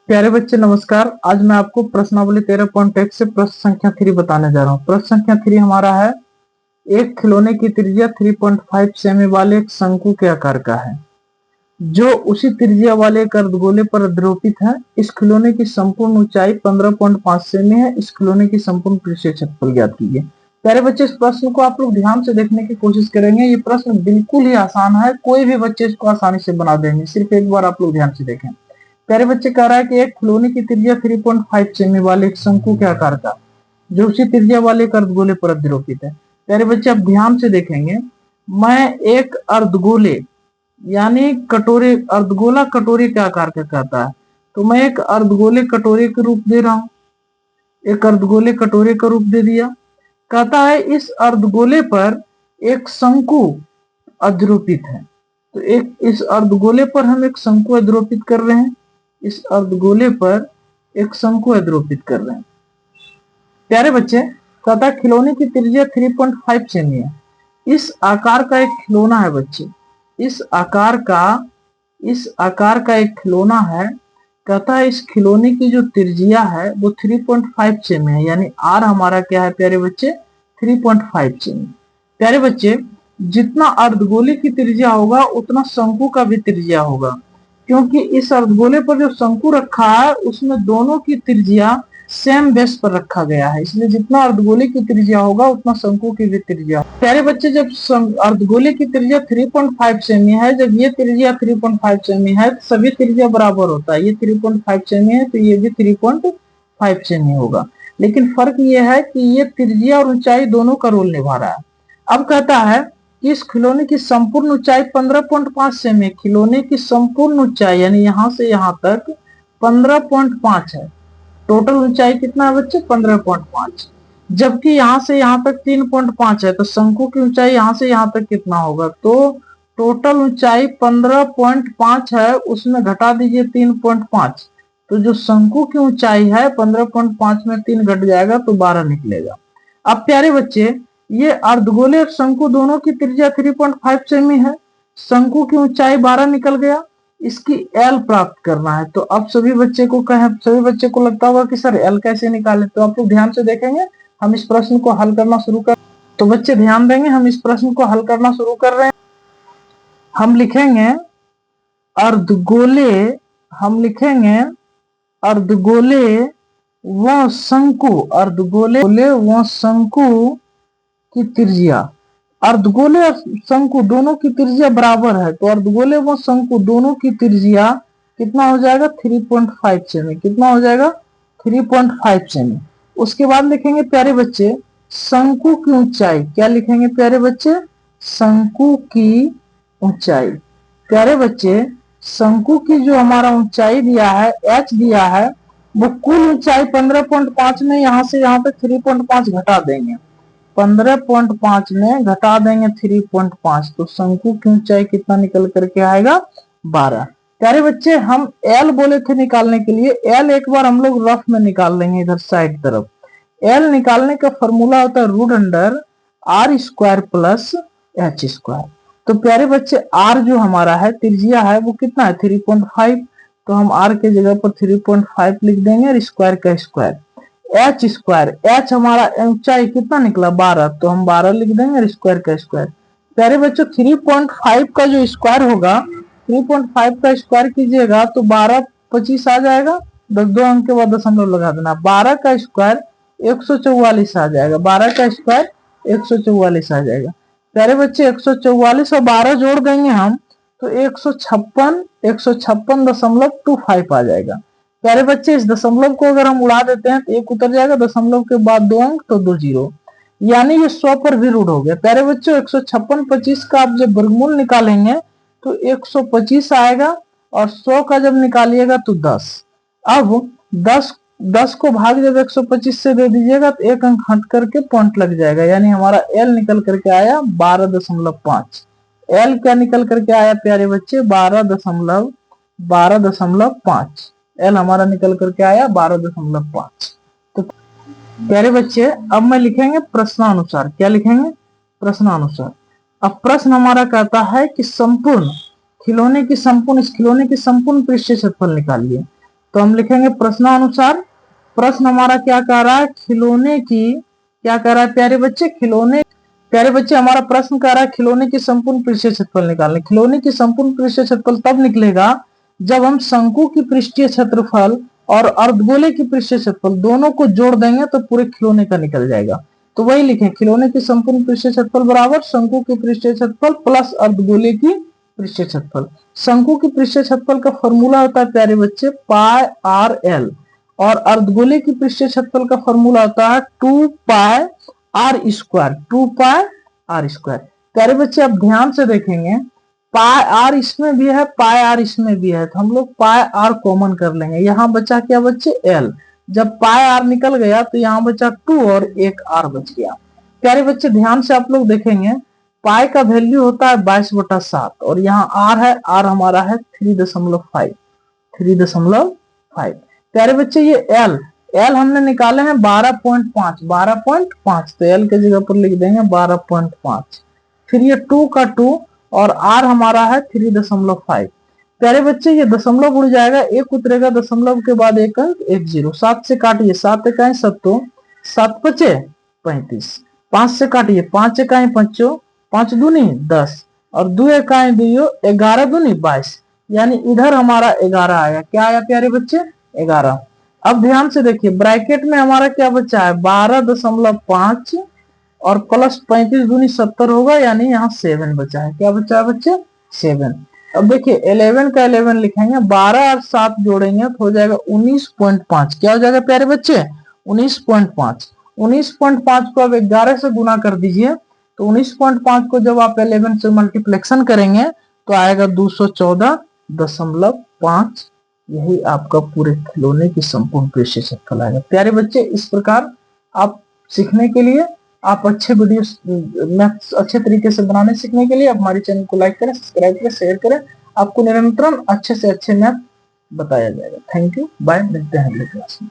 प्यारे बच्चे नमस्कार। आज मैं आपको प्रश्नावली 13.1 से प्रश्न संख्या 3 बताने जा रहा हूँ। प्रश्न संख्या 3 हमारा है, एक खिलौने की त्रिज्या 3.5 सेमी वाले एक शंकु के आकार का है जो उसी त्रिज्या वाले एक अर्धगोले पर द्रोपित है। इस खिलौने की संपूर्ण ऊंचाई 15.5 सेमी है। इस खिलौने की संपूर्ण पृष्ठीय क्षेत्रफल ज्ञात कीजिए। प्यारे बच्चे इस प्रश्न को आप लोग ध्यान से देखने की कोशिश करेंगे। ये प्रश्न बिल्कुल ही आसान है, कोई भी बच्चे इसको आसानी से बना देंगे। सिर्फ एक बार आप लोग ध्यान से देखें। प्यारे बच्चे कह रहा है कि एक खिलौने की त्रिज्या 3.5 सेमी वाले एक शंकु के आकार का जो उसी त्रिज्या वाले एक अर्धगोले पर अध्रोपित है। प्यारे बच्चे आप ध्यान से देखेंगे, मैं एक अर्धगोले यानी कटोरे, अर्धगोला कटोरे के आकार का कहता है, तो मैं एक अर्धगोले कटोरे के रूप दे रहा हूं। एक अर्धगोले कटोरे का रूप दे दिया। कहता है इस अर्धगोले पर एक शंकु अध्रोपित है, तो एक इस अर्धगोले पर हम एक शंकु अध्रोपित कर रहे हैं। इस अर्धगोले पर एक शंकु अध्रोपित कर रहे हैं। प्यारे बच्चे कहता खिलौने की त्रिज्या 3.5 सेमी है। इस आकार का एक खिलौना है बच्चे, इस आकार का एक खिलौना है। कहता है इस खिलौने की जो त्रिज्या है वो 3.5 सेमी है, यानी आर हमारा क्या है प्यारे बच्चे, 3.5 सेमी। प्यारे बच्चे जितना अर्धगोले की त्रिज्या होगा उतना शंकु का भी त्रिज्या होगा, क्योंकि इस अर्धगोले पर जो शंकु रखा है उसमें दोनों की त्रिज्या सेम बेस पर रखा गया है, इसलिए जितना अर्धगोले की त्रिज्या होगा उतना शंकु की भी त्रिज्या। प्यारे बच्चे जब अर्धगोले की त्रिज्या 3.5 सेमी है, जब ये त्रिज्या 3.5 सेमी है तो सभी त्रिज्या बराबर होता है। ये 3.5 सेमी है तो ये भी 3.5 सेमी होगा, लेकिन फर्क ये है कि ये त्रिज्या और ऊंचाई दोनों का रोल निभा रहा है। अब कहता है कि इस खिलौने की संपूर्ण ऊंचाई 15.5 सेमी, खिलौने की संपूर्ण ऊंचाई यानी यहां से यहां तक 15.5 है। टोटल ऊंचाई कितना है बच्चे, 15.5, जबकि यहां से यहां तक 3.5 है, तो शंकु की ऊंचाई यहां से यहां तक कितना होगा, तो टोटल ऊंचाई 15.5 है, उसमें घटा दीजिए 3.5, तो जो शंकु की ऊंचाई है 15.5 में 3 घट जाएगा तो 12 निकलेगा। अब प्यारे बच्चे ये अर्धगोले और शंकु दोनों की त्रिज्या 3.5 सेमी है, शंकु की ऊंचाई 12 निकल गया, इसकी एल प्राप्त करना है। तो अब सभी बच्चे को लगता होगा कि सर एल कैसे निकालें, तो आप लोग ध्यान से देखेंगे। हम इस प्रश्न को हल करना शुरू कर, तो बच्चे ध्यान देंगे, हम इस प्रश्न को हल करना शुरू कर रहे हैं। हम लिखेंगे अर्धगोले, हम लिखेंगे अर्धगोले व शंकु, अर्धगोले व शंकु की त्रिज्या, अर्धगोले और शंकु दोनों की त्रिज्या बराबर है, तो अर्धगोले व शंकु दोनों की त्रिज्या कितना हो जाएगा, 3.5 सेमी। कितना हो जाएगा, 3.5 सेमी। उसके बाद लिखेंगे प्यारे बच्चे शंकु की ऊंचाई, क्या लिखेंगे प्यारे बच्चे, शंकु की ऊंचाई। प्यारे बच्चे शंकु की जो हमारा ऊंचाई दिया है, एच दिया है, वो कुल ऊंचाई 15.5 में यहां से यहां तक 3.5 घटा देंगे, 15.5 में घटा देंगे 3.5, तो शंकु की ऊंचाई कितना निकल करके आएगा, 12। प्यारे बच्चे हम एल बोले थे निकालने के लिए, एल एक बार हम लोग रफ में निकाल लेंगे इधर साइड तरफ। एल निकालने का फॉर्मूला होता है root under R square plus H square. तो प्यारे बच्चे आर जो हमारा है त्रिज्या है वो कितना है, 3.5, तो हम आर के जगह पर 3.5 लिख देंगे और स्क्वायर का स्क्वायर, एच स्क्वायर, एच हमारा ऊंचाई कितना निकला, 12, तो हम 12 लिख देंगे और स्क्वायर का स्क्वायर। प्यारे बच्चों 3.5 का जो स्क्वायर होगा, 3.5 का स्क्वायर कीजिएगा तो 12 25 आ जाएगा, 2 अंक के बाद दशमलव लगा देना, 12 का स्क्वायर 144 आ जाएगा, 12 का स्क्वायर 144 आ जाएगा। प्यारे बच्चे 144 और 12 जोड़ देंगे हम तो 156.25 आ जाएगा। प्यारे बच्चे इस दशमलव को अगर हम उड़ा देते हैं तो एक उतर जाएगा, दशमलव के बाद 2 अंक तो 2 जीरो, यानी ये 100 पर भी रूट हो गया। प्यारे बच्चों 156.25 का आप जब वर्गमूल निकालेंगे तो 125 आएगा, और 100 का जब निकालिएगा तो 10। अब 10 को भाग जब 125 से दे दीजिएगा तो एक अंक हट करके पॉइंट लग जाएगा, यानी हमारा एल निकल करके आया 12.5। एल क्या निकल करके आया प्यारे बच्चे, 12.5, एल हमारा निकल करके आया 12.5। तो प्यारे बच्चे अब मैं लिखेंगे प्रश्नानुसार, क्या लिखेंगे, प्रश्नानुसार। अब प्रश्न हमारा कहता है कि संपूर्ण खिलौने की संपूर्ण, इस खिलौने की संपूर्ण पृष्ठीय क्षेत्रफल निकालिए। तो हम लिखेंगे प्रश्नानुसार। प्रश्न हमारा क्या कह रहा है, खिलौने की, क्या कह रहा है प्यारे बच्चे, खिलौने, प्यारे बच्चे हमारा प्रश्न कह रहा है खिलौने की संपूर्ण पृष्ठीय क्षेत्रफल निकालने। खिलौने की संपूर्ण पृष्ठीय क्षेत्रफल तब निकलेगा जब हम शंकु की पृष्ठीय क्षेत्रफल और अर्धगोले की पृष्ठीय क्षेत्रफल दोनों को जोड़ देंगे तो पूरे खिलौने का निकल जाएगा। तो वही लिखें, खिलौने की संपूर्ण पृष्ठीय क्षेत्रफल बराबर शंकु की पृष्ठीय क्षेत्रफल प्लस अर्धगोले की पृष्ठीय क्षेत्रफल। शंकु की पृष्ठीय क्षेत्रफल का फॉर्मूला होता है प्यारे बच्चे पाई आर एल, और अर्धगोले की पृष्ठीय क्षेत्रफल का फॉर्मूला होता है 2 pi r square, 2 pi r square. प्यारे बच्चे अब ध्यान से देखेंगे, पाई आर इसमें भी है, पाई आर इसमें भी है, तो हम लोग पाई आर कॉमन कर लेंगे। यहाँ बचा क्या बच्चे, एल। जब पाई आर निकल गया तो यहाँ बचा 2 और एक आर बच गया। प्यारे बच्चे ध्यान से आप लोग देखेंगे, पाई का वैल्यू होता है 22/7 और यहाँ आर है, आर हमारा है 3.5, 3.5। प्यारे बच्चे ये एल, एल हमने निकाले हैं 12.5, 12.5, तो एल के जगह पर लिख देंगे 12.5। फिर ये 2 का 2 और आर हमारा है 3.5। प्यारे बच्चे ये दशमलव उड़ जाएगा, एक उतरेगा, दशमलव के बाद एक अंक 1 0। 7 से काटिए, 7 इकाई 7, 7 बचे 35। 5 से काटिए, 5 इकाई 5, 5 दूनी 10 और 2 इकाई 2, 11 दूनी 22, यानी इधर हमारा 11 आया। क्या आया प्यारे बच्चे, 11। अब ध्यान से देखिए, ब्रैकेट में हमारा क्या बचा है 12.5 और प्लस 35 दूनी 70 होगा, यानी यहाँ 7 बचा है। क्या बचा है बच्चे, 7। अब देखिए 11 का 11 लिखेंगे, 12 और 7 जोड़ेंगे तो हो जाएगा 19.5। क्या हो जाएगा प्यारे बच्चे, 19.5। 19.5 को अब 11 से गुना कर दीजिए, तो 19.5 को जब आप 11 से मल्टीप्लेक्शन करेंगे तो आएगा 214.5। यही आपका पूरे खिलौने की संपूर्ण पृष्ठीय क्षेत्रफल आएगा। प्यारे बच्चे इस प्रकार आप सीखने के लिए, आप अच्छे वीडियो मैथ्स अच्छे तरीके से बनाने सीखने के लिए आप हमारे चैनल को लाइक करें, सब्सक्राइब करें, शेयर करें। आपको निरंतर अच्छे से अच्छे मैथ बताया जाएगा। थैंक यू, बाय, मिलते हैं अगले क्लास में।